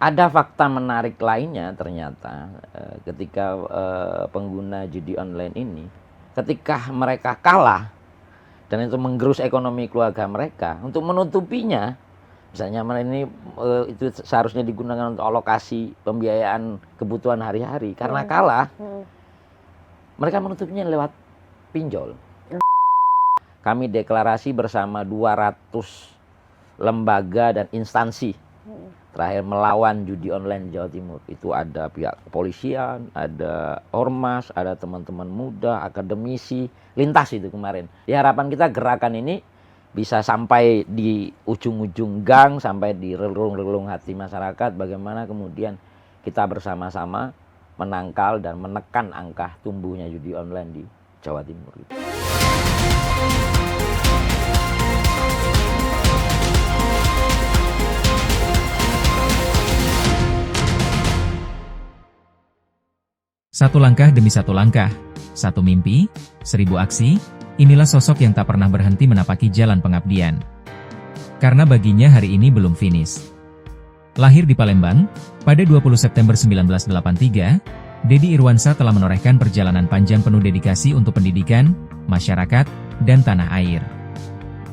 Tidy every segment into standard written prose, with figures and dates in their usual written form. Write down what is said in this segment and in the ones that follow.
Ada fakta menarik lainnya ternyata ketika pengguna judi online ini, ketika mereka kalah dan itu menggerus ekonomi keluarga mereka, untuk menutupinya, misalnya ini itu seharusnya digunakan untuk alokasi pembiayaan kebutuhan hari-hari, karena kalah, mereka menutupinya lewat pinjol. Kami deklarasi bersama 200 lembaga dan instansi terakhir melawan judi online di Jawa Timur. Itu ada pihak kepolisian, ada ormas, ada teman-teman muda, akademisi, lintas itu kemarin. Di harapan kita gerakan ini bisa sampai di ujung-ujung gang, sampai di relung-relung hati masyarakat, bagaimana kemudian kita bersama-sama menangkal dan menekan angka tumbuhnya judi online di Jawa Timur. Satu langkah demi satu langkah, satu mimpi, 1000 aksi, inilah sosok yang tak pernah berhenti menapaki jalan pengabdian. Karena baginya hari ini belum finish. Lahir di Palembang, pada 20 September 1983, Deddy Irwansyah telah menorehkan perjalanan panjang penuh dedikasi untuk pendidikan, masyarakat, dan tanah air.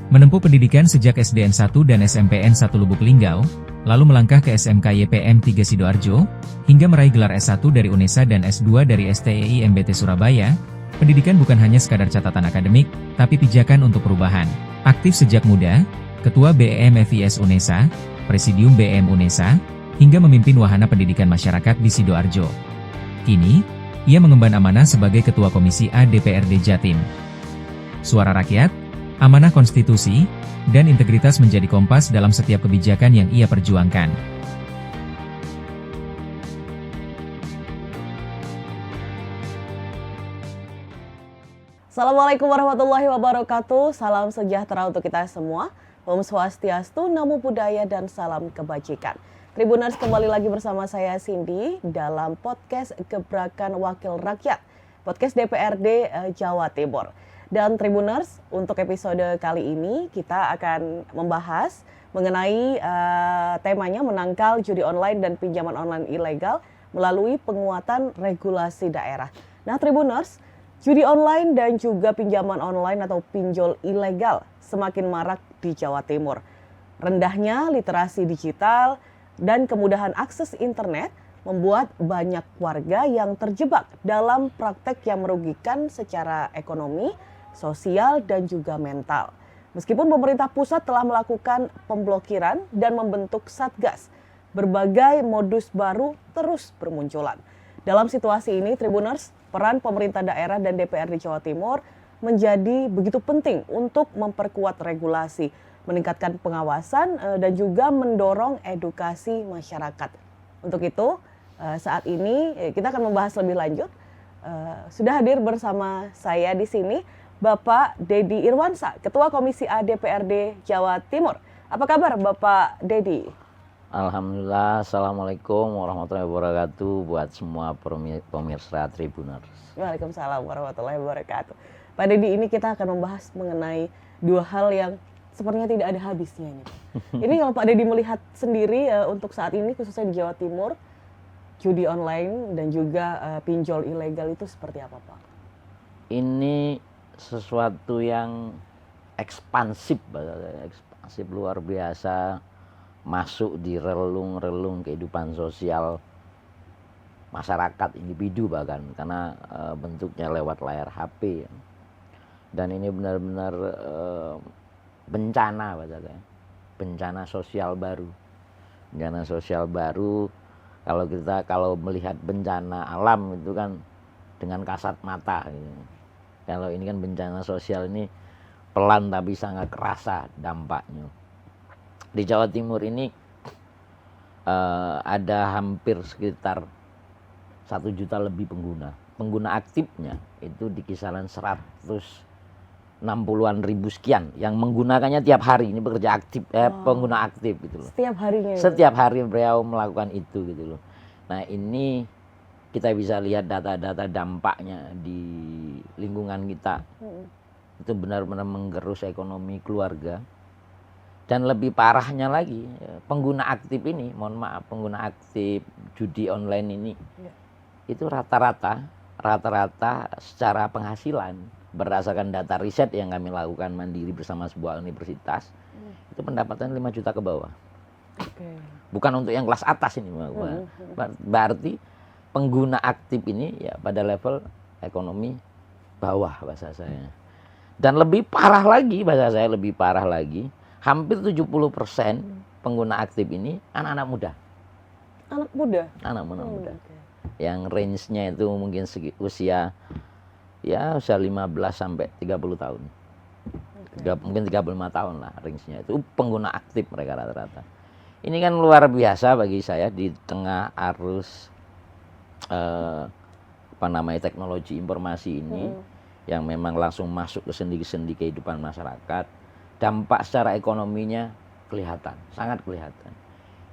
Menempuh pendidikan sejak SDN 1 dan SMPN 1 Lubuk Linggau, lalu melangkah ke SMK YPM 3 Sidoarjo, hingga meraih gelar S1 dari UNESA dan S2 dari STEI MBT Surabaya. Pendidikan bukan hanya sekadar catatan akademik, tapi pijakan untuk perubahan. Aktif sejak muda, Ketua BEM FIS UNESA, Presidium BEM UNESA, hingga memimpin wahana pendidikan masyarakat di Sidoarjo. Kini, ia mengemban amanah sebagai Ketua Komisi A DPRD Jatim. Suara rakyat, amanah konstitusi, dan integritas menjadi kompas dalam setiap kebijakan yang ia perjuangkan. Assalamualaikum warahmatullahi wabarakatuh. Salam sejahtera untuk kita semua. Om Swastiastu, Namo Buddhaya, dan salam kebajikan. Tribuners, kembali lagi bersama saya Cindy dalam podcast Gebrakan Wakil Rakyat, podcast DPRD Jawa Timur. Dan Tribuners, untuk episode kali ini kita akan membahas mengenai temanya menangkal judi online dan pinjaman online ilegal melalui penguatan regulasi daerah. Nah Tribuners, judi online dan juga pinjaman online atau pinjol ilegal semakin marak di Jawa Timur. Rendahnya literasi digital dan kemudahan akses internet membuat banyak warga yang terjebak dalam praktek yang merugikan secara ekonomi, sosial, dan juga mental. Meskipun pemerintah pusat telah melakukan pemblokiran dan membentuk satgas, berbagai modus baru terus bermunculan. Dalam situasi ini, Tribuners, peran pemerintah daerah dan DPRD Jawa Timur menjadi begitu penting untuk memperkuat regulasi, meningkatkan pengawasan, dan juga mendorong edukasi masyarakat. Untuk itu, saat ini kita akan membahas lebih lanjut. Sudah hadir bersama saya di sini Bapak Deddy Irwansyah, Ketua Komisi A DPRD Jawa Timur. Apa kabar Bapak Deddy? Alhamdulillah, Assalamualaikum warahmatullahi wabarakatuh buat semua pemirsa Tribuners. Waalaikumsalam warahmatullahi wabarakatuh. Pak Deddy, ini kita akan membahas mengenai dua hal yang sepertinya tidak ada habisnya ini. Ini kalau Pak Deddy melihat sendiri untuk saat ini khususnya di Jawa Timur, judi online dan juga pinjol ilegal itu seperti apa Pak? Ini sesuatu yang ekspansif luar biasa, masuk di relung-relung kehidupan sosial masyarakat, individu bahkan, karena bentuknya lewat layar HP. Dan ini benar-benar bencana, bencana sosial baru. Bencana sosial baru, kalau melihat bencana alam itu kan dengan kasat mata gitu. Kalau ini kan bencana sosial ini pelan tapi sangat kerasa dampaknya. Di Jawa Timur ini ada hampir sekitar 1 juta lebih pengguna. Pengguna aktifnya itu di kisaran 160-an ribu sekian yang menggunakannya tiap hari. Ini bekerja aktif, pengguna aktif gitu loh. Setiap harinya. Setiap hari beliau melakukan itu gitu loh. Nah ini kita bisa lihat data-data dampaknya di lingkungan kita. Itu benar-benar menggerus ekonomi keluarga Dan lebih parahnya lagi, pengguna aktif ini, mohon maaf, pengguna aktif judi online ini, Ya. itu rata-rata secara penghasilan berdasarkan data riset yang kami lakukan mandiri bersama sebuah universitas, itu pendapatan 5 juta ke bawah. Oke. Bukan untuk yang kelas atas ini, berarti pengguna aktif ini ya pada level ekonomi bawah bahasa saya. Dan lebih parah lagi, bahasa saya lebih parah lagi, hampir 70% pengguna aktif ini anak-anak muda. Anak muda? Anak-anak muda. Oke. Yang range-nya itu mungkin usia 15 sampai 30 tahun. Mungkin 35 tahun lah range-nya. Itu pengguna aktif mereka rata-rata. Ini kan luar biasa bagi saya di tengah arus teknologi informasi ini yang memang langsung masuk ke sendi-sendi kehidupan masyarakat. Dampak secara ekonominya kelihatan, sangat kelihatan.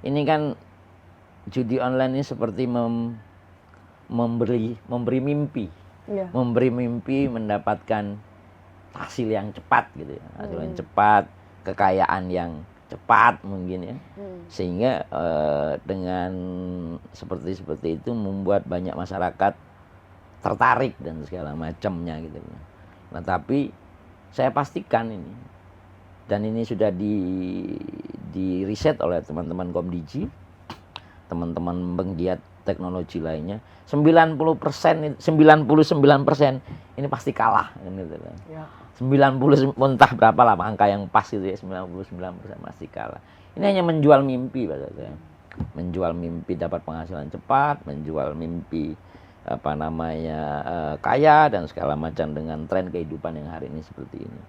Ini kan judi online ini seperti memberi mimpi, memberi mimpi mendapatkan hasil yang cepat gitu ya, hasil yang cepat, kekayaan yang cepat mungkin ya, sehingga dengan seperti itu membuat banyak masyarakat tertarik dan segala macamnya gitu. Nah tapi saya pastikan ini, dan ini sudah di riset oleh teman-teman Komdigi, teman-teman penggiat teknologi lainnya, 99% ini pasti kalah gitu. Ya. 90 entah berapa lah angka yang pas itu ya, 99% pasti kalah. Ini hanya menjual mimpi bahasa saya. Menjual mimpi dapat penghasilan cepat, menjual mimpi kaya dan segala macam dengan tren kehidupan yang hari ini seperti ini.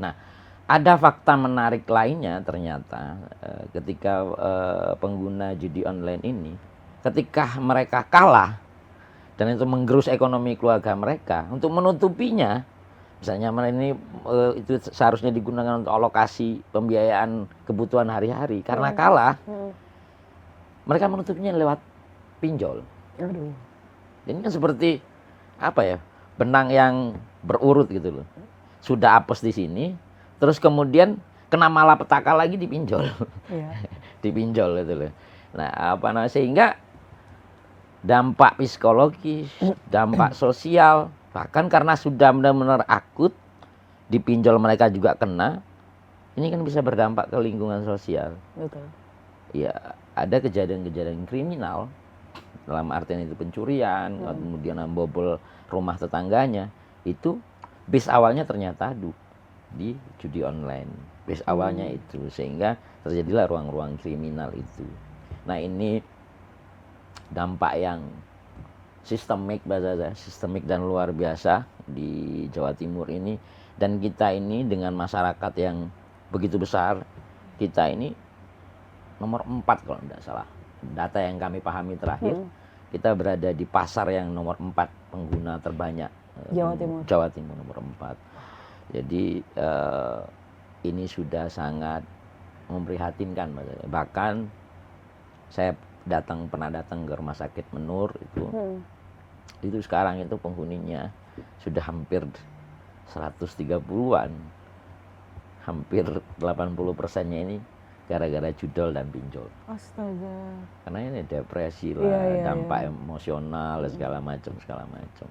Nah, ada fakta menarik lainnya ternyata ketika pengguna judi online ini, ketika mereka kalah dan itu menggerus ekonomi keluarga mereka, untuk menutupinya, misalnya ini itu seharusnya digunakan untuk alokasi pembiayaan kebutuhan hari-hari, karena kalah, mereka menutupinya lewat pinjol. Aduh. Ini kan seperti benang yang berurut gitu loh. Sudah apes di sini, terus kemudian kena malapetaka lagi dipinjol. Yeah. Dipinjol gitu loh. Nah, sehingga dampak psikologis, dampak sosial, bahkan karena sudah benar-benar akut, dipinjol mereka juga kena, ini kan bisa berdampak ke lingkungan sosial. Betul. Ya, ada kejadian-kejadian kriminal, dalam artian itu pencurian, kemudian membobol rumah tetangganya, itu base awalnya ternyata di judi online. Base awalnya itu, sehingga terjadilah ruang-ruang kriminal itu. Nah ini dampak yang sistemik dan luar biasa di Jawa Timur ini, dan kita ini dengan masyarakat yang begitu besar, kita ini nomor 4 kalau tidak salah data yang kami pahami terakhir, kita berada di pasar yang nomor 4 pengguna terbanyak Jawa Timur nomor 4. Jadi ini sudah sangat memprihatinkan. Bahkan saya pernah datang ke rumah sakit Menur itu sekarang itu penghuninya sudah hampir 130-an, hampir 80%-nya ini gara-gara judol dan pinjol. Astaga. Karena ini depresi lah, dampak emosional dan segala macam.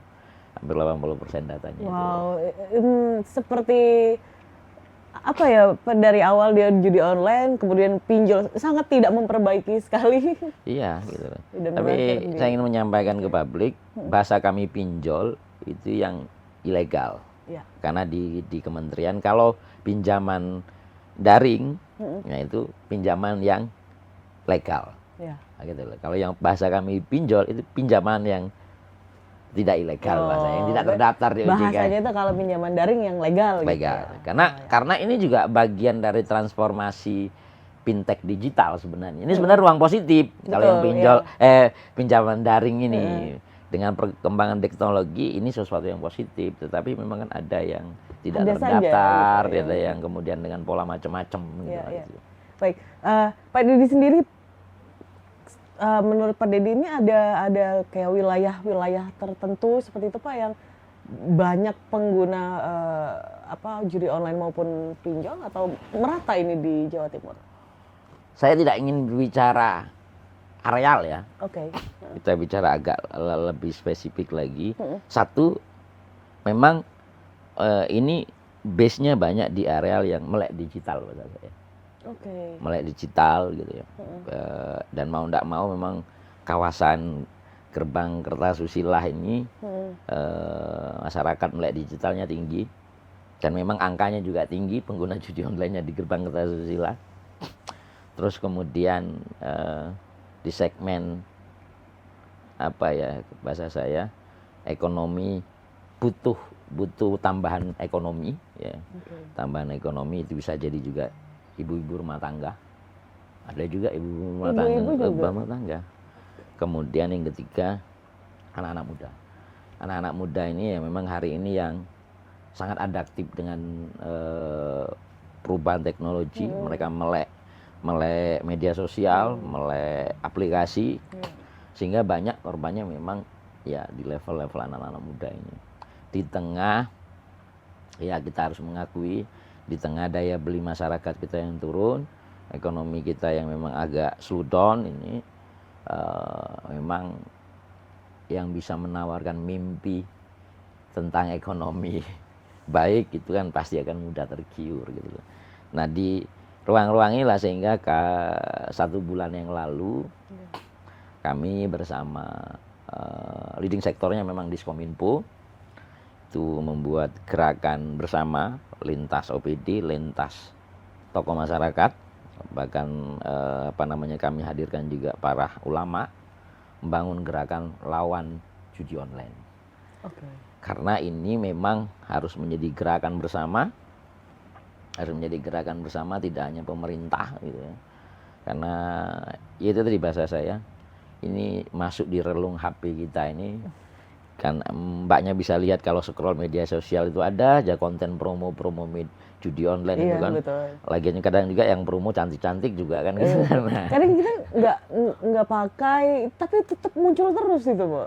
Hampir 80% datanya. Wow, seperti dari awal dia judi online, kemudian pinjol, sangat tidak memperbaiki sekali. Iya, gitu. Tapi saya ingin menyampaikan ke publik, bahasa kami pinjol itu yang ilegal. Ya. Karena di kementerian kalau pinjaman daring, itu pinjaman yang legal. Ya. Nah, gitu loh. Kalau yang bahasa kami pinjol itu pinjaman yang tidak ilegal, yang tidak terdaftar di OJK. Bahasanya itu kalau pinjaman daring yang legal. Legal. Gitu ya. Karena ini juga bagian dari transformasi fintech digital sebenarnya. Ini sebenarnya ruang positif. Betul, kalau yang pinjaman daring ini dengan perkembangan teknologi ini sesuatu yang positif, tetapi memang kan ada yang tidak terdaftar, ada yang kemudian dengan pola macam-macam. Gitu. Baik, Pak Deddy sendiri, menurut Pak Deddy ini ada kayak wilayah-wilayah tertentu seperti itu Pak yang banyak pengguna judi online maupun pinjol atau merata ini di Jawa Timur? Saya tidak ingin berbicara areal ya. Oke. Kita bicara agak lebih spesifik lagi. Satu, memang ini base-nya banyak di areal yang melek digital menurut saya. Oke. Melek digital gitu ya. Dan mau tidak mau memang kawasan Gerbang Kertasusila ini masyarakat melek digitalnya tinggi. Dan memang angkanya juga tinggi pengguna judi online-nya di Gerbang Kertasusila. Terus kemudian di segmen bahasa saya ekonomi butuh tambahan ekonomi ya. Tambahan ekonomi itu bisa jadi juga ibu-ibu rumah tangga. Ada juga ibu-ibu rumah tangga. Kemudian yang ketiga anak-anak muda. Anak-anak muda ini ya memang hari ini yang sangat adaptif dengan perubahan teknologi. Mereka melek media sosial, melek aplikasi, sehingga banyak korbannya memang ya di level-level anak-anak muda ini. Di tengah, ya kita harus mengakui, di tengah daya beli masyarakat kita yang turun, ekonomi kita yang memang agak slow down ini, memang yang bisa menawarkan mimpi tentang ekonomi baik itu kan pasti akan mudah tergiur gitu. Nah di ruang-ruang inilah sehingga 1 bulan yang lalu kami bersama leading sektornya memang Diskominfo itu membuat gerakan bersama lintas OPD, lintas tokoh masyarakat, bahkan kami hadirkan juga para ulama membangun gerakan lawan judi online. Karena ini memang harus menjadi gerakan bersama. Harus menjadi gerakan bersama, tidak hanya pemerintah gitu ya. Karena ya itu tadi bahasa saya, ini masuk di relung HP kita ini. Kan mbaknya bisa lihat kalau scroll media sosial itu ada aja konten promo judi online itu kan. Betul. Lagian kadang juga yang promo cantik-cantik juga kan. Kadang kita nggak pakai, tapi tetap muncul terus itu, Bu.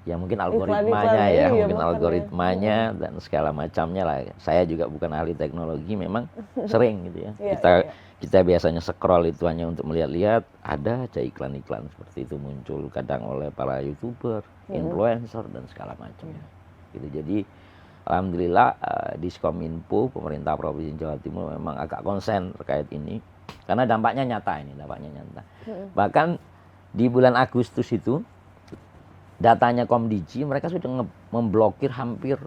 Ya mungkin algoritmanya ya, mungkin algoritmanya dan segala macamnya lah. Saya juga bukan ahli teknologi, memang sering gitu ya. Kita biasanya scroll itu hanya untuk melihat-lihat, ada aja iklan-iklan seperti itu muncul kadang oleh para YouTuber, influencer dan segala macamnya. Gitu. Jadi alhamdulillah Diskominfo, pemerintah Provinsi Jawa Timur memang agak konsen terkait ini karena dampaknya nyata ini, Bahkan di bulan Agustus itu datanya Komdiji, mereka sudah memblokir hampir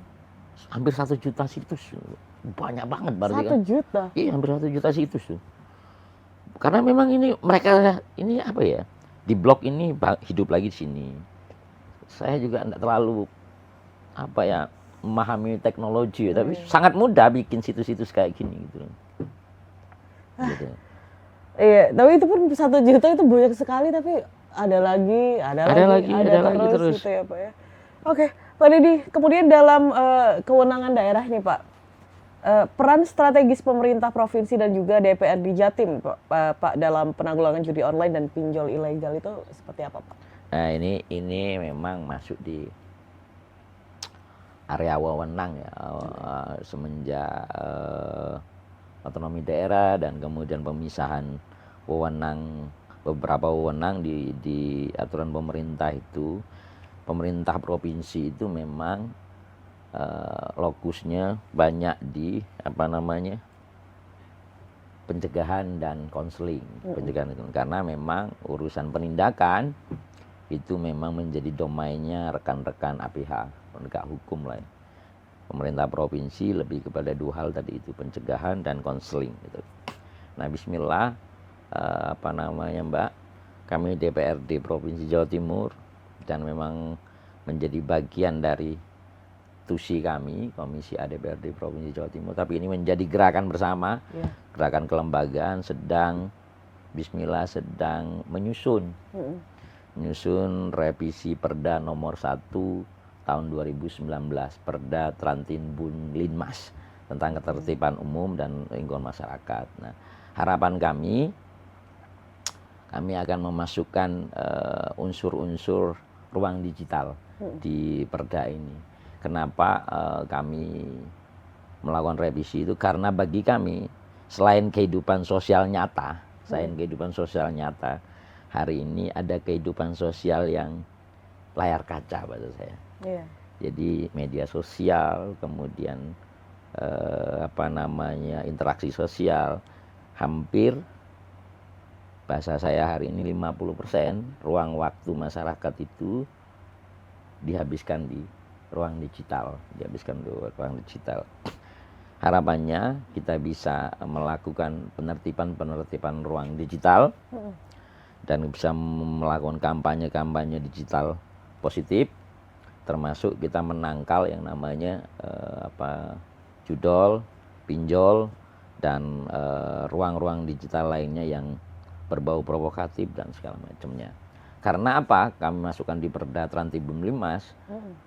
1 juta situs. Banyak banget berarti 1 juta? Iya, hampir 1 juta situs tuh. Karena memang ini mereka ini di blok ini hidup lagi di sini. Saya juga tidak terlalu memahami teknologi tapi sangat mudah bikin situs-situs kayak gini gitu. Iya, tapi itu pun 1 juta itu banyak sekali, tapi ada lagi terus gitu ya Pak ya. Oke, Pak Didi, kemudian dalam kewenangan daerah nih Pak, peran strategis pemerintah provinsi dan juga DPRD Jatim Pak dalam penanggulangan judi online dan pinjol ilegal itu seperti apa Pak? Nah ini memang masuk di area wewenang ya, semenjak otonomi daerah dan kemudian pemisahan beberapa wewenang di aturan pemerintah itu, pemerintah provinsi itu memang lokusnya banyak di pencegahan dan konseling, karena memang urusan penindakan itu memang menjadi domainnya rekan-rekan APH, penegak hukum lah ya. Pemerintah provinsi lebih kepada 2 hal tadi itu, pencegahan dan konseling gitu. Nah bismillah, Mbak, kami DPRD Provinsi Jawa Timur dan memang menjadi bagian dari TUSI kami, Komisi A DPRD Provinsi Jawa Timur, tapi ini menjadi gerakan bersama, gerakan kelembagaan bismillah sedang menyusun revisi Perda nomor 1 tahun 2019, Perda Trantinbun Linmas tentang ketertiban umum dan lingkungan masyarakat. Nah, harapan kami akan memasukkan unsur-unsur ruang digital di Perda ini. Kenapa kami melakukan revisi itu? Karena bagi kami selain kehidupan sosial nyata, hari ini ada kehidupan sosial yang layar kaca bahasa saya. Iya. Jadi media sosial, kemudian interaksi sosial, hampir bahasa saya hari ini 50% ruang waktu masyarakat itu dihabiskan di ruang digital. Harapannya kita bisa melakukan penertiban ruang digital dan bisa melakukan kampanye digital positif, termasuk kita menangkal yang namanya judol, pinjol, dan ruang-ruang digital lainnya yang berbau provokatif dan segala macamnya. Karena apa? Kami masukkan di Perda Trantibun Limas,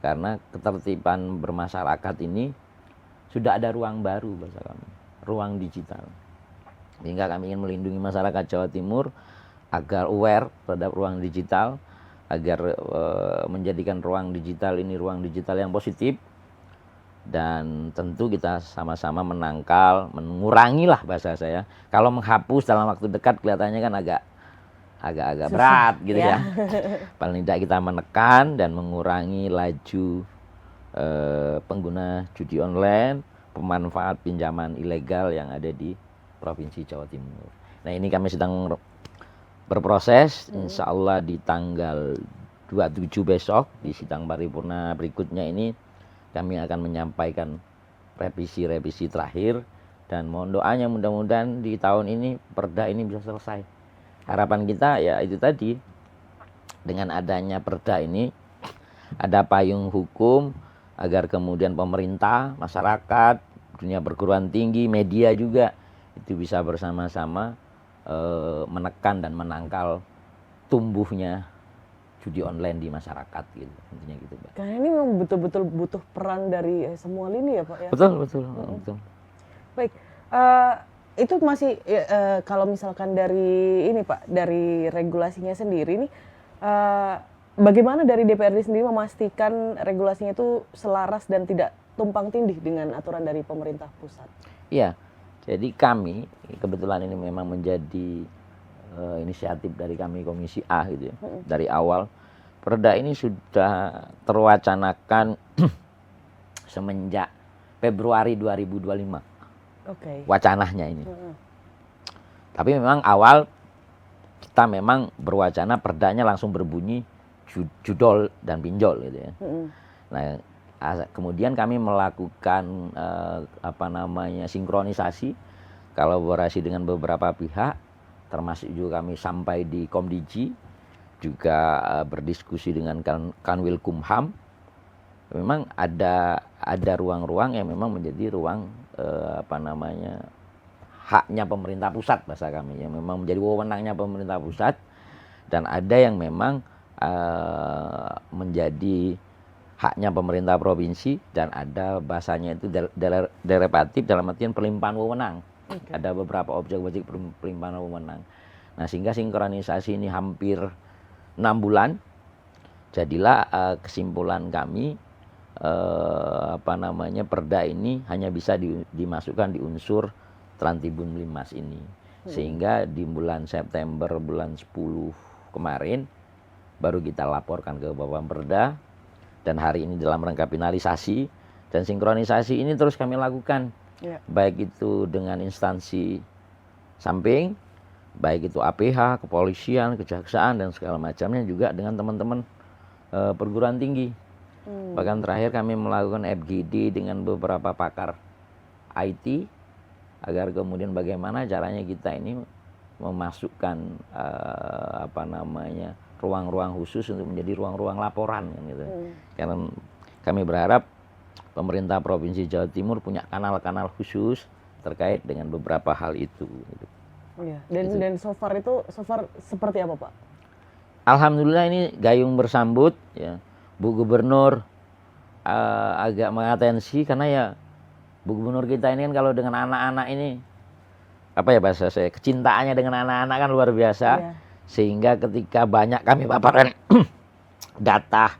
karena ketertiban bermasyarakat ini sudah ada ruang baru bahasa kami, ruang digital. Sehingga kami ingin melindungi masyarakat Jawa Timur agar aware terhadap ruang digital, agar menjadikan ruang digital ini ruang digital yang positif, dan tentu kita sama-sama menangkal, mengurangi lah bahasa saya. Kalau menghapus dalam waktu dekat kelihatannya kan agak berat gitu ya. Paling tidak kita menekan dan mengurangi laju pengguna judi online, pemanfaat pinjaman ilegal yang ada di Provinsi Jawa Timur. Nah, ini kami sedang berproses, insya Allah di tanggal 27 besok di sidang paripurna berikutnya ini kami akan menyampaikan revisi terakhir, dan mohon doanya mudah-mudahan di tahun ini perda ini bisa selesai. Harapan kita ya itu tadi, dengan adanya perda ini ada payung hukum agar kemudian pemerintah, masyarakat, dunia perguruan tinggi, media juga itu bisa bersama-sama menekan dan menangkal tumbuhnya judi online di masyarakat gitu, intinya gitu, Pak. Karena ini memang betul-betul butuh peran dari semua lini ya, Pak ya. Betul. Baik, itu masih kalau misalkan dari ini Pak, dari regulasinya sendiri nih, bagaimana dari DPRD sendiri memastikan regulasinya itu selaras dan tidak tumpang tindih dengan aturan dari pemerintah pusat? Iya, jadi kami kebetulan ini memang menjadi inisiatif dari kami Komisi A gitu ya. Dari awal perda ini sudah terwacanakan semenjak Februari 2025. Wacananya ini. Tapi memang awal kita memang berwacana perdanya langsung berbunyi judol dan pinjol gitu ya. Nah, kemudian kami melakukan sinkronisasi, kolaborasi dengan beberapa pihak, termasuk juga kami sampai di Komdiji, juga berdiskusi dengan Kanwil Kumham. Memang ada ruang-ruang yang memang menjadi ruang haknya pemerintah pusat bahasa kami, yang memang menjadi wewenangnya pemerintah pusat, dan ada yang memang menjadi haknya pemerintah provinsi, dan ada bahasanya itu derivatif dalam artian pelimpahan wewenang. Ada beberapa objek-objek pelimpahan wewenang. Nah, sehingga sinkronisasi ini hampir 6 bulan, jadilah kesimpulan kami perda ini hanya bisa dimasukkan di unsur Trantibun Limas ini. Sehingga di bulan September, bulan 10 kemarin baru kita laporkan ke Bapak Perda, dan hari ini dalam rangka finalisasi, dan sinkronisasi ini terus kami lakukan. Baik itu dengan instansi samping, baik itu APH, kepolisian, kejaksaan, dan segala macamnya, juga dengan teman-teman perguruan tinggi. Bahkan terakhir kami melakukan FGD dengan beberapa pakar IT, agar kemudian bagaimana caranya kita ini memasukkan ruang-ruang khusus untuk menjadi ruang-ruang laporan gitu. Karena kami berharap pemerintah Provinsi Jawa Timur punya kanal-kanal khusus terkait dengan beberapa hal itu gitu. Iya. Dan so far seperti apa, Pak? Alhamdulillah ini gayung bersambut ya. Bu Gubernur agak mengatensi, karena ya Bu Gubernur kita ini kan kalau dengan anak-anak ini bahasa saya, kecintaannya dengan anak-anak kan luar biasa. Sehingga ketika banyak kami paparkan data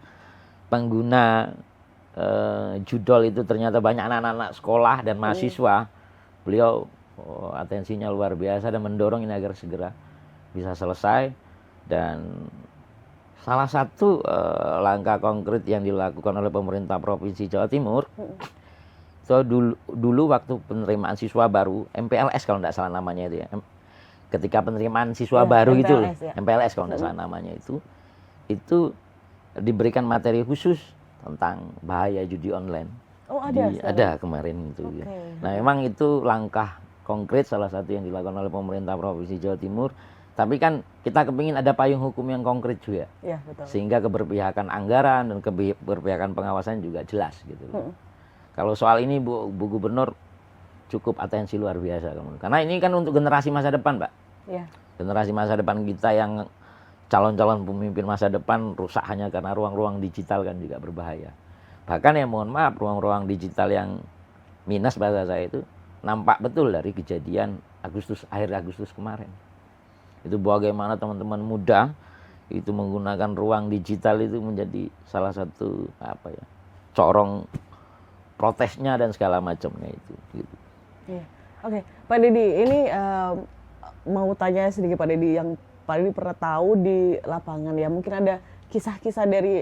pengguna judol itu ternyata banyak anak-anak sekolah dan mahasiswa, beliau atensinya luar biasa dan mendorong ini agar segera bisa selesai. Dan salah satu langkah konkret yang dilakukan oleh pemerintah Provinsi Jawa Timur, so dulu waktu penerimaan siswa baru, MPLS kalau tidak salah namanya itu ya, ketika penerimaan siswa baru itu, MPLS kalau tidak salah namanya itu diberikan materi khusus tentang bahaya judi online. Oh ada? Ada kemarin itu. Okay. Nah memang itu langkah konkret salah satu yang dilakukan oleh pemerintah Provinsi Jawa Timur. Tapi kan kita kepingin ada payung hukum yang konkret juga. Ya, betul. Sehingga keberpihakan anggaran dan keberpihakan pengawasan juga jelas gitu. Kalau soal ini Bu Gubernur cukup atensi luar biasa. Karena ini kan untuk generasi masa depan, Pak. Ya. Generasi masa depan kita yang calon-calon pemimpin masa depan rusak hanya karena ruang-ruang digital kan juga berbahaya. Bahkan ya mohon maaf, ruang-ruang digital yang minus bahasa saya itu nampak betul dari kejadian akhir Agustus kemarin. Itu bagaimana teman-teman muda itu menggunakan ruang digital itu menjadi salah satu corong protesnya dan segala macamnya itu. Gitu. Ya. Oke, Pak Deddy, ini mau tanya sedikit Pak Deddy, yang Pak Deddy pernah tahu di lapangan ya, mungkin ada kisah-kisah dari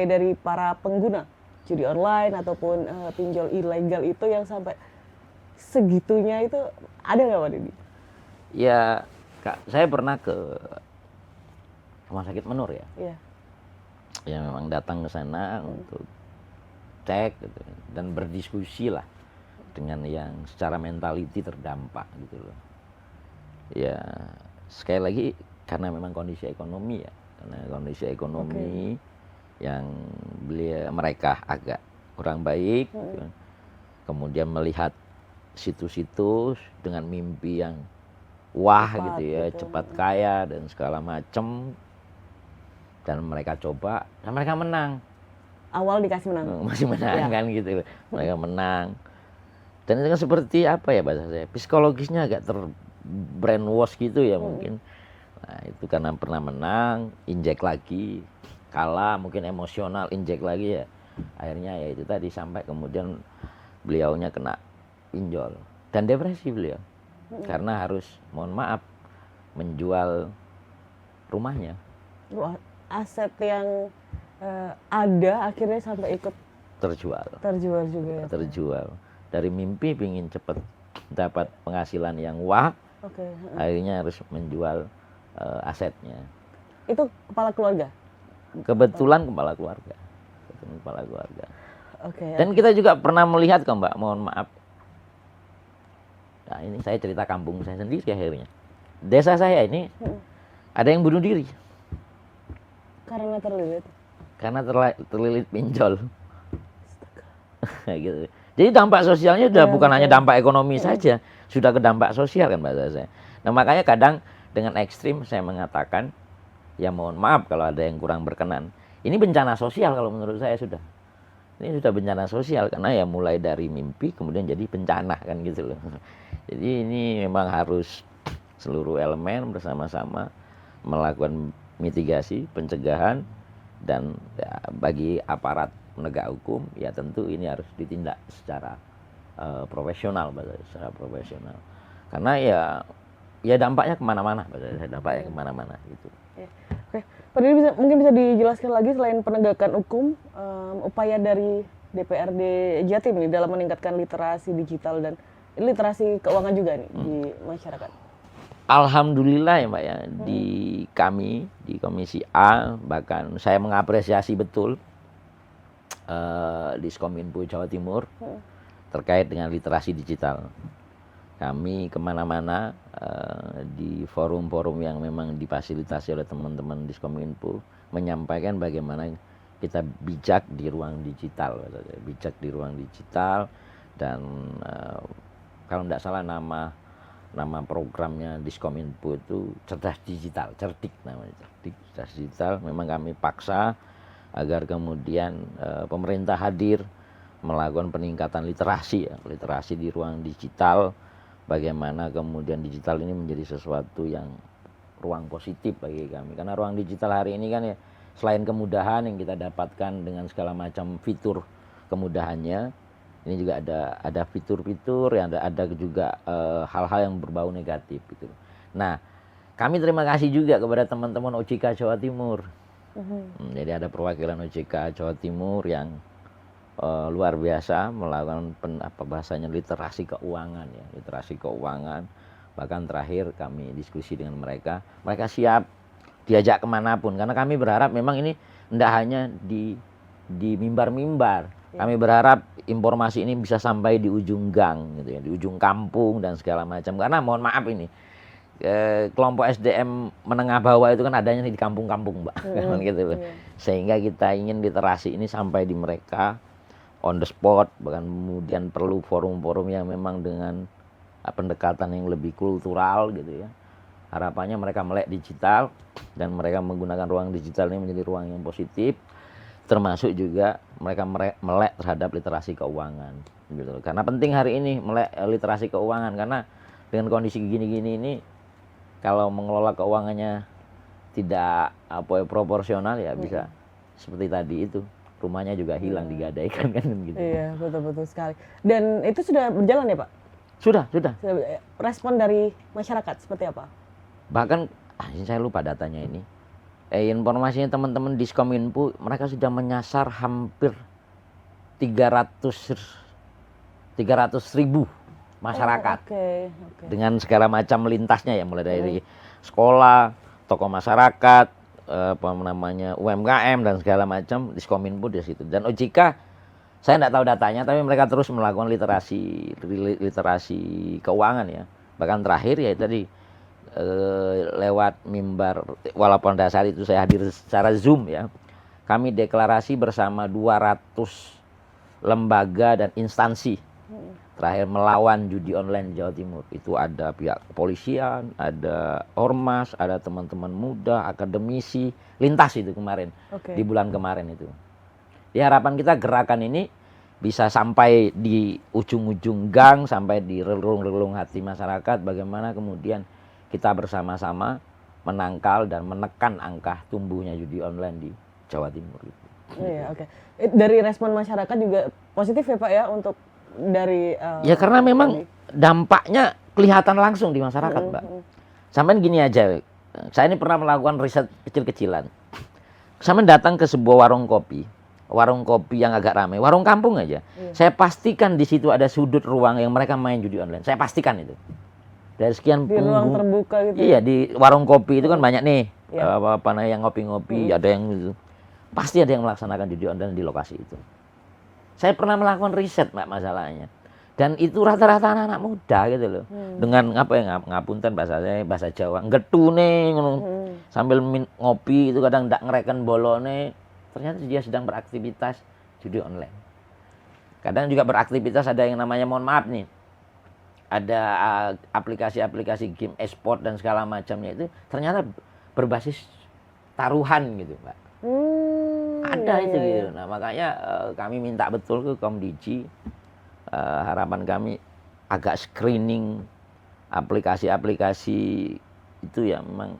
dari para pengguna judi online ataupun pinjol ilegal itu yang sampai segitunya itu ada nggak Pak Deddy? Ya, Kak, saya pernah ke Rumah Sakit Menur ya. Iya. Ya memang datang ke sana untuk cek gitu, dan berdiskusi lah dengan yang secara mentality terdampak gitu loh. Ya sekali lagi karena memang kondisi ekonomi ya, karena kondisi ekonomi yang mereka agak kurang baik, gitu. Kemudian melihat situs-situs dengan mimpi yang cepat, gitu ya, cepat kaya dan segala macam, dan mereka coba dan mereka menang. Awal dikasih menang, masih menang kan gitu, mereka menang. Dan itu kan seperti apa ya bahasa saya, psikologisnya agak brainwash gitu ya mungkin. Nah itu karena pernah menang, injek lagi, kalah, mungkin emosional, injek lagi ya. Akhirnya ya itu tadi sampai kemudian beliaunya kena pinjol dan depresi beliau. Karena harus, mohon maaf, menjual rumahnya. Aset yang ada akhirnya sampai ikut terjual juga ya. Terjual. Dari mimpi pingin cepat dapat penghasilan yang wah. Akhirnya harus menjual asetnya. Itu kepala keluarga? Kebetulan kepala keluarga. Dan kita juga pernah melihat kok Mbak, mohon maaf. Nah ini saya cerita kampung saya sendiri akhirnya. Desa saya ini ada yang bunuh diri. Karena terlilit? Karena terlilit pinjol. Gitu. Jadi dampak sosialnya sudah bukan hanya dampak ekonomi saja, sudah ke dampak sosial kan bahasa saya. Nah makanya kadang dengan ekstrim saya mengatakan, ya mohon maaf kalau ada yang kurang berkenan. Ini bencana sosial kalau menurut saya sudah. Ini sudah bencana sosial karena ya mulai dari mimpi kemudian jadi bencana kan gitu loh. Jadi ini memang harus seluruh elemen bersama-sama melakukan mitigasi, pencegahan, dan ya, bagi aparat penegak hukum ya tentu ini harus ditindak secara profesional, secara profesional. Karena ya dampaknya kemana-mana, dampaknya kemana-mana gitu. Oke, Pak Deddy mungkin bisa dijelaskan lagi selain penegakan hukum, upaya dari DPRD Jatim ini dalam meningkatkan literasi digital dan literasi keuangan juga nih di masyarakat. Alhamdulillah ya Mbak ya, di kami di Komisi A bahkan saya mengapresiasi betul Diskominfo Jawa Timur terkait dengan literasi digital. Kami kemana-mana di forum-forum yang memang difasilitasi oleh teman-teman Diskominfo menyampaikan bagaimana kita bijak di ruang digital, dan kalau tidak salah nama programnya Diskominfo itu cerdas digital, cerdik namanya, cerdas digital. Memang kami paksa agar kemudian pemerintah hadir melakukan peningkatan literasi di ruang digital, bagaimana kemudian digital ini menjadi sesuatu yang ruang positif bagi kami, karena ruang digital hari ini kan ya selain kemudahan yang kita dapatkan dengan segala macam fitur kemudahannya, ini juga ada fitur-fitur yang ada juga hal-hal yang berbau negatif gitu. Nah, kami terima kasih juga kepada teman-teman OJK Jawa Timur. Jadi ada perwakilan OJK Jawa Timur yang luar biasa melakukan bahasanya literasi keuangan ya, literasi keuangan. Bahkan terakhir kami diskusi dengan mereka siap diajak kemanapun, karena kami berharap memang ini tidak hanya di mimbar-mimbar. Kami berharap informasi ini bisa sampai di ujung gang gitu ya, di ujung kampung dan segala macam. Karena mohon maaf ini kelompok SDM menengah bawah itu kan adanya di kampung-kampung, Mbak. Gitu loh. Sehingga kita ingin literasi ini sampai di mereka on the spot, bahkan kemudian perlu forum-forum yang memang dengan pendekatan yang lebih kultural gitu ya. Harapannya mereka melek digital dan mereka menggunakan ruang digital ini menjadi ruang yang positif, termasuk juga mereka melek terhadap literasi keuangan gitu. Karena penting hari ini melek literasi keuangan, karena dengan kondisi gini-gini ini kalau mengelola keuangannya tidak proporsional ya bisa seperti tadi itu, rumahnya juga hilang digadaikan kan gitu. Iya, betul sekali. Dan itu sudah berjalan ya, Pak? Sudah. Respon dari masyarakat seperti apa? Bahkan saya lupa datanya ini. Informasinya teman-teman Diskominfo, mereka sudah menyasar hampir 300.000 masyarakat. Dengan segala macam lintasnya ya, mulai dari sekolah, tokoh masyarakat, UMKM dan segala macam. Diskominfo di situ. Dan OJK saya tidak tahu datanya, tapi mereka terus melakukan literasi keuangan ya. Bahkan terakhir ya tadi lewat mimbar, walaupun pada saat itu saya hadir secara Zoom ya, kami deklarasi bersama 200 lembaga dan instansi terakhir melawan judi online di Jawa Timur. Itu ada pihak kepolisian, ada ormas, ada teman-teman muda, akademisi, lintas itu kemarin, di bulan kemarin itu. Di harapan kita gerakan ini bisa sampai di ujung-ujung gang, sampai di relung-relung hati masyarakat, bagaimana kemudian kita bersama-sama menangkal dan menekan angka tumbuhnya judi online di Jawa Timur. Iya, dari respon masyarakat juga positif ya Pak ya untuk dari ya karena memang dampaknya kelihatan langsung di masyarakat, Mbak. Sampai gini aja, saya ini pernah melakukan riset kecil-kecilan. Sampai datang ke sebuah warung kopi yang agak ramai, warung kampung aja. Saya pastikan di situ ada sudut ruang yang mereka main judi online. Saya pastikan itu. Dari sekian di ruang terbuka gitu. Iya, di warung kopi itu kan banyak nih. Apa yang ngopi-ngopi, ada yang gitu. Pasti ada yang melaksanakan judi online di lokasi itu. Saya pernah melakukan riset, Mbak, masalahnya. Dan itu rata-rata anak-anak muda gitu loh. Dengan ngapunten bahasa Jawa, ngetune ngono. Sambil ngopi itu kadang ndak ngereken bolone. Ternyata dia sedang beraktivitas judi online. Kadang juga beraktivitas ada yang namanya, mohon maaf nih, ada aplikasi-aplikasi game e-sport dan segala macamnya itu ternyata berbasis taruhan gitu, Mbak. Ada itu gitu. Nah makanya kami minta betul ke Komdigi, harapan kami agak screening aplikasi-aplikasi itu ya memang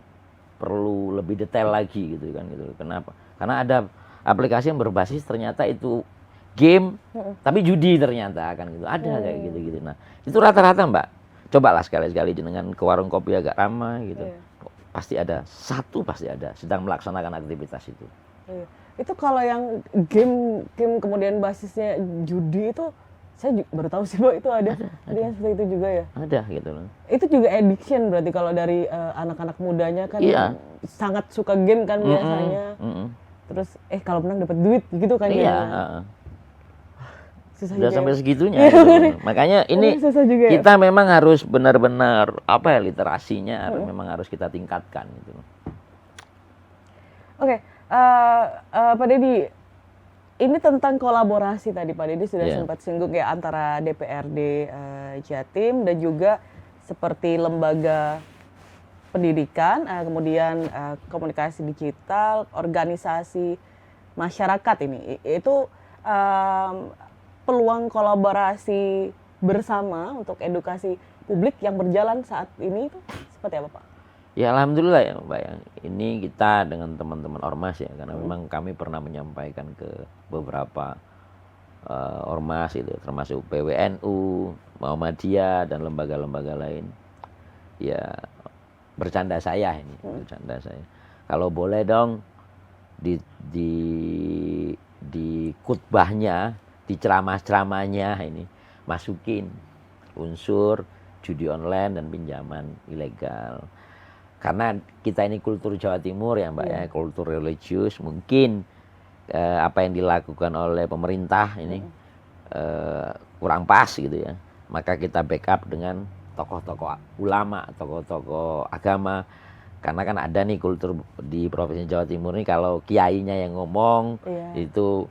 perlu lebih detail lagi gitu kan gitu. Kenapa? Karena ada aplikasi yang berbasis ternyata itu game tapi judi ternyata kan gitu. Ada kayak gitu-gitu. Nah, itu rata-rata, Mbak. Cobalah sekali-sekali dengan ke warung kopi agak ramai gitu. Pasti ada sedang melaksanakan aktivitas itu. Itu kalau yang game kemudian basisnya judi itu saya baru tahu sih, Pak, itu ada yang seperti itu juga ya. Ada gitu loh. Itu juga addiction berarti kalau dari anak-anak mudanya kan sangat suka game kan biasanya. Terus kalau menang dapat duit gitu kan ya. Sudah sampai segitunya. Gitu. Makanya ini kita memang harus benar-benar literasinya memang harus kita tingkatkan gitu. Pak Deddy, ini tentang kolaborasi tadi Pak Deddy sudah sempat singgung ya antara DPRD Jatim dan juga seperti lembaga pendidikan, kemudian komunikasi digital, organisasi masyarakat ini. Itu peluang kolaborasi bersama untuk edukasi publik yang berjalan saat ini itu seperti apa, Pak? Ya alhamdulillah ya Mbak ya. Ini kita dengan teman-teman ormas ya, karena memang kami pernah menyampaikan ke beberapa ormas itu, termasuk PWNU, Muhammadiyah dan lembaga-lembaga lain. Ya bercanda saya ini, bercanda saya. Kalau boleh dong di di di khutbahnya, di ceramah-ceramahnya ini masukin unsur judi online dan pinjaman ilegal. Karena kita ini kultur Jawa Timur ya Mbak ya, kultur religius, mungkin apa yang dilakukan oleh pemerintah ini kurang pas gitu ya. Maka kita backup dengan tokoh-tokoh ulama, tokoh-tokoh agama. Karena kan ada nih kultur di Provinsi Jawa Timur ini, kalau kiainya yang ngomong itu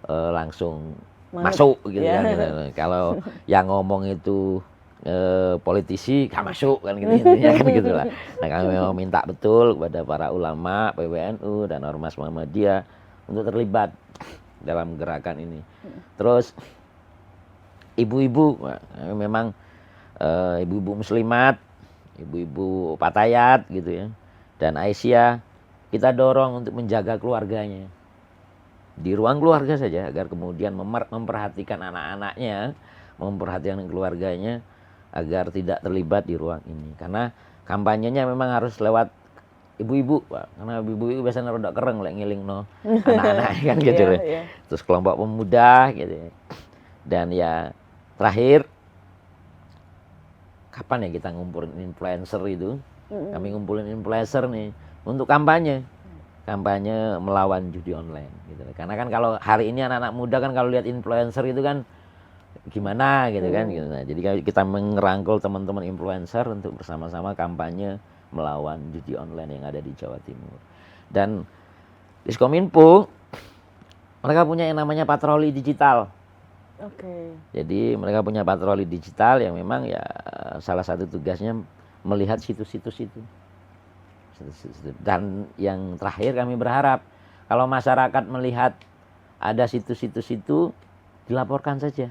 langsung masuk gitu kan. Gitu. Kalau yang ngomong itu politisi gak masuk kan gitu intinya kan gitulah. Nah kami memang minta betul kepada para ulama PWNU dan ormas Muhammadiyah untuk terlibat dalam gerakan ini. Terus ibu-ibu, memang ibu-ibu muslimat, ibu-ibu Patayat gitu ya, dan Aisyah, kita dorong untuk menjaga keluarganya di ruang keluarga saja, agar kemudian memperhatikan anak-anaknya, memperhatikan keluarganya, agar tidak terlibat di ruang ini. Karena kampanyenya memang harus lewat ibu-ibu, Pak. Karena ibu-ibu biasanya rada kereng lek ngiling no anak-anak kan gitu ya. Terus kelompok pemuda gitu ya. Dan ya terakhir, kapan ya kita ngumpulin influencer itu? Kami ngumpulin influencer nih untuk kampanye melawan judi online gitu. Karena kan kalau hari ini anak-anak muda kan kalau lihat influencer itu kan gimana gitu kan gitu. Nah, jadi kita mengerangkul teman-teman influencer untuk bersama-sama kampanye melawan judi online yang ada di Jawa Timur. Dan Diskominfo mereka punya yang namanya patroli digital. Jadi mereka punya patroli digital yang memang ya salah satu tugasnya melihat situs-situs itu. Dan yang terakhir kami berharap kalau masyarakat melihat ada situs-situs itu dilaporkan saja.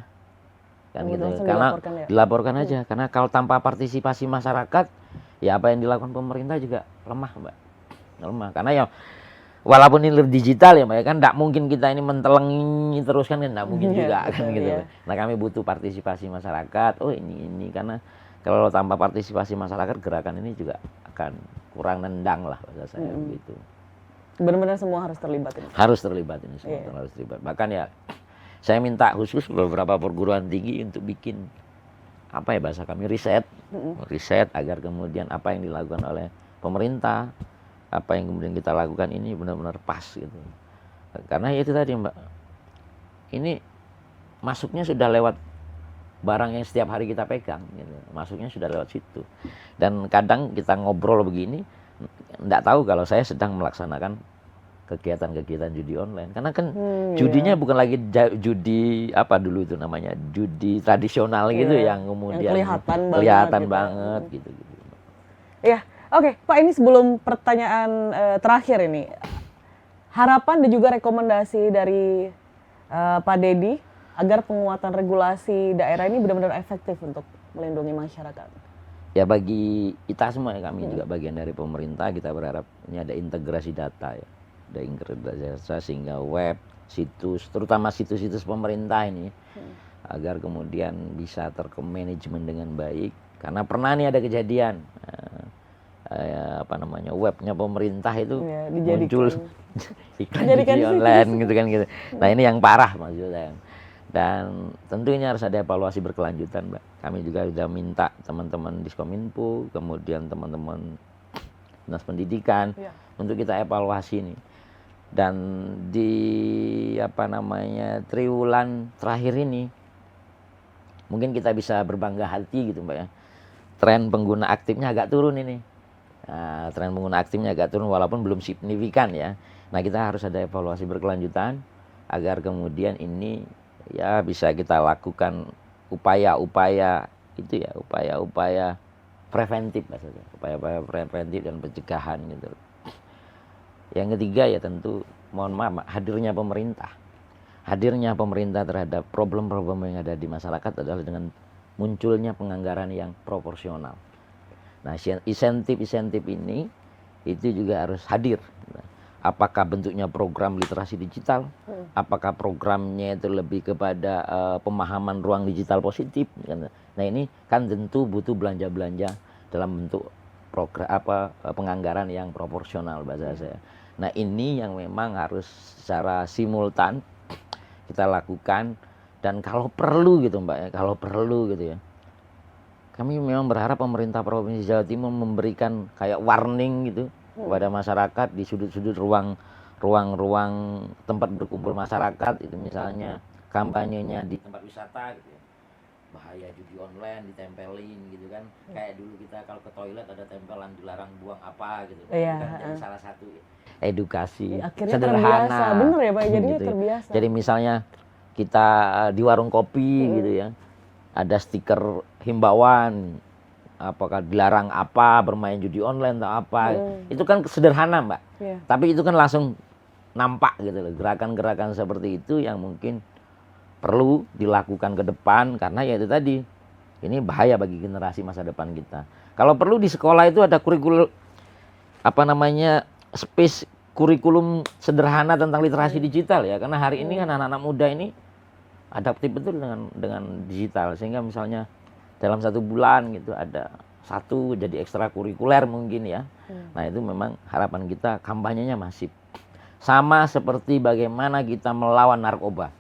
Kan gitu. Karena dilaporkan aja. Karena kalau tanpa partisipasi masyarakat, ya apa yang dilakukan pemerintah juga lemah, Mbak. Lemah. Karena ya walaupun ini digital ya Mbak, kan enggak mungkin kita ini mentelengi terus kan enggak mungkin juga kan gitu. Nah, kami butuh partisipasi masyarakat. Oh, ini karena kalau tanpa partisipasi masyarakat, gerakan ini juga akan kurang nendang lah bahasa saya begitu. Benar-benar semua harus terlibat ini. Harus terlibat ini semua, harus terlibat. Bahkan ya saya minta khusus beberapa perguruan tinggi untuk bikin apa ya bahasa kami riset agar kemudian apa yang dilakukan oleh pemerintah, apa yang kemudian kita lakukan ini benar-benar pas gitu. Karena ya itu tadi Mbak, ini masuknya sudah lewat barang yang setiap hari kita pegang gitu. Masuknya sudah lewat situ. Dan kadang kita ngobrol begini, enggak tahu kalau saya sedang melaksanakan kegiatan-kegiatan judi online. Karena kan judinya bukan lagi judi apa dulu itu namanya, judi tradisional gitu yang kemudian yang kelihatan banget gitu. Iya, oke Pak, ini sebelum pertanyaan terakhir ini, harapan dan juga rekomendasi dari Pak Dedi agar penguatan regulasi daerah ini benar-benar efektif untuk melindungi masyarakat. Ya bagi kita semua ya, kami juga bagian dari pemerintah, kita berharap ini ada integrasi data ya. Ada integrasi data sehingga web, situs, terutama situs-situs pemerintah ini agar kemudian bisa termanajemen dengan baik. Karena pernah nih ada kejadian webnya pemerintah itu muncul iklan judi online gitu kan gitu. Nah ini yang parah maksud saya. Dan tentunya harus ada evaluasi berkelanjutan, Mbak. Kami juga sudah minta teman-teman Diskominfo, kemudian teman-teman Dinas Pendidikan untuk kita evaluasi nih. Dan di triwulan terakhir ini mungkin kita bisa berbangga hati gitu Mbak ya. Tren pengguna aktifnya agak turun ini. Nah, tren pengguna aktifnya agak turun walaupun belum signifikan ya. Nah, kita harus ada evaluasi berkelanjutan agar kemudian ini ya bisa kita lakukan upaya-upaya itu ya, upaya-upaya preventif maksudnya, upaya-upaya preventif dan pencegahan gitu. Yang ketiga ya tentu mohon maaf hadirnya pemerintah terhadap problem-problem yang ada di masyarakat adalah dengan munculnya penganggaran yang proporsional. Nah, insentif ini itu juga harus hadir. Apakah bentuknya program literasi digital? Apakah programnya itu lebih kepada pemahaman ruang digital positif? Nah, ini kan tentu butuh belanja-belanja dalam bentuk program penganggaran yang proporsional bahasa saya. Nah, ini yang memang harus secara simultan kita lakukan, dan kalau perlu gitu Mbak ya, kalau perlu gitu ya. Kami memang berharap pemerintah Provinsi Jawa Timur memberikan kayak warning gitu kepada masyarakat di sudut-sudut ruang tempat berkumpul masyarakat, itu misalnya kampanyenya di tempat wisata gitu ya. Bahaya judi online ditempelin gitu kan. Kayak dulu kita kalau ke toilet ada tempelan dilarang buang apa gitu. Iya, Kan jadi salah satu edukasi akhirnya sederhana. terbiasa, bener ya Pak, jadinya Gitu ya. terbiasa. Jadi misalnya kita di warung kopi gitu ya, ada stiker himbauan apakah dilarang apa, bermain judi online atau apa. Itu kan sederhana Mbak, tapi itu kan langsung nampak gitu loh, gerakan-gerakan seperti itu yang mungkin perlu dilakukan ke depan, karena ya itu tadi, ini bahaya bagi generasi masa depan kita. Kalau perlu di sekolah itu ada kurikulum space kurikulum sederhana tentang literasi digital ya, karena hari ini kan anak-anak muda ini adaptif betul dengan digital, sehingga misalnya dalam 1 bulan gitu ada satu jadi ekstrakurikuler mungkin ya. Nah, itu memang harapan kita kampanyenya masif. Sama seperti bagaimana kita melawan narkoba.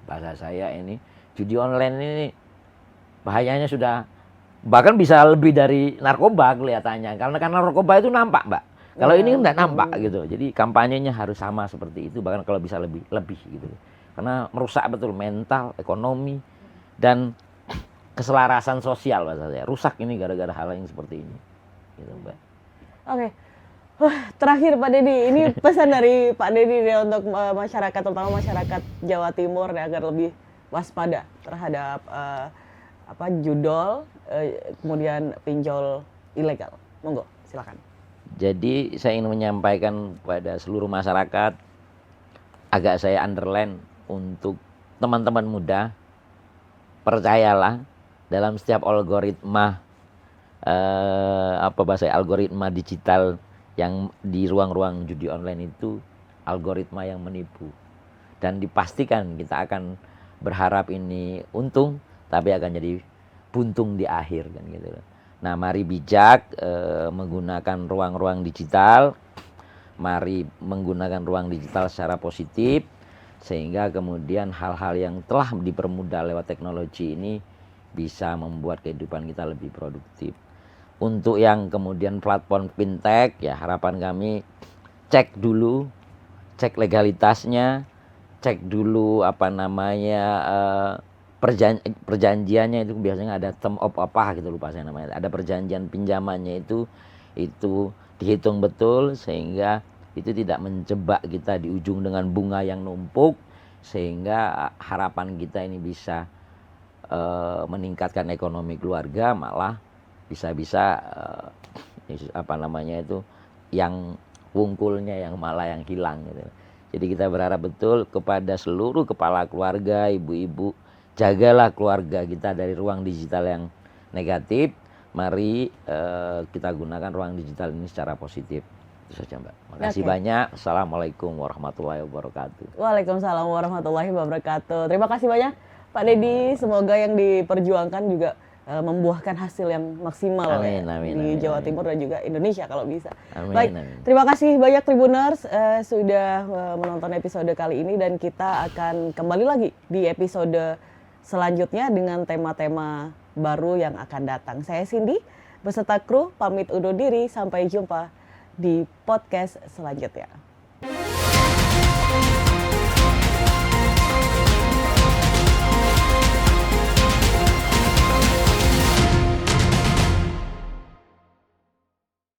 Bahasa saya ini judi online ini bahayanya sudah bahkan bisa lebih dari narkoba kelihatannya, karena narkoba itu nampak Mbak. Kalau ini enggak nampak gitu. Jadi kampanyenya harus sama seperti itu, bahkan kalau bisa lebih gitu. Karena merusak betul mental, ekonomi, dan keselarasan sosial bahasa saya. Rusak ini gara-gara hal yang seperti ini. Gitu, Mbak. Oke. Terakhir Pak Deddy, ini pesan dari Pak Deddy ya untuk masyarakat, terutama masyarakat Jawa Timur ya, agar lebih waspada terhadap judol, kemudian pinjol ilegal. Monggo, silakan. Jadi saya ingin menyampaikan kepada seluruh masyarakat, agak saya underline untuk teman-teman muda, percayalah dalam setiap algoritma algoritma digital yang di ruang-ruang judi online itu algoritma yang menipu, dan dipastikan kita akan berharap ini untung tapi akan jadi buntung di akhir kan gitu. Nah, mari bijak menggunakan ruang-ruang digital, mari menggunakan ruang digital secara positif, sehingga kemudian hal-hal yang telah dipermudah lewat teknologi ini bisa membuat kehidupan kita lebih produktif. Untuk yang kemudian platform fintech ya, harapan kami cek dulu, cek legalitasnya, cek dulu perjanjiannya, itu biasanya ada term of apa gitu, lupa saya namanya. Ada perjanjian pinjamannya itu dihitung betul, sehingga itu tidak menjebak kita di ujung dengan bunga yang numpuk, sehingga harapan kita ini bisa meningkatkan ekonomi keluarga, malah bisa-bisa yang wungkulnya yang malah yang hilang gitu. Jadi kita berharap betul kepada seluruh kepala keluarga, ibu-ibu, jagalah keluarga kita dari ruang digital yang negatif. Mari kita gunakan ruang digital ini secara positif. Itu saja Mbak. Makasih banyak. Assalamualaikum warahmatullahi wabarakatuh. Waalaikumsalam warahmatullahi wabarakatuh. Terima kasih banyak Pak Deddy. Semoga yang diperjuangkan juga membuahkan hasil yang maksimal di Jawa Timur dan juga Indonesia kalau bisa. Baik, terima kasih banyak Tribuners sudah menonton episode kali ini, dan kita akan kembali lagi di episode selanjutnya dengan tema-tema baru yang akan datang. Saya Cindy beserta kru pamit undur diri, sampai jumpa di podcast selanjutnya.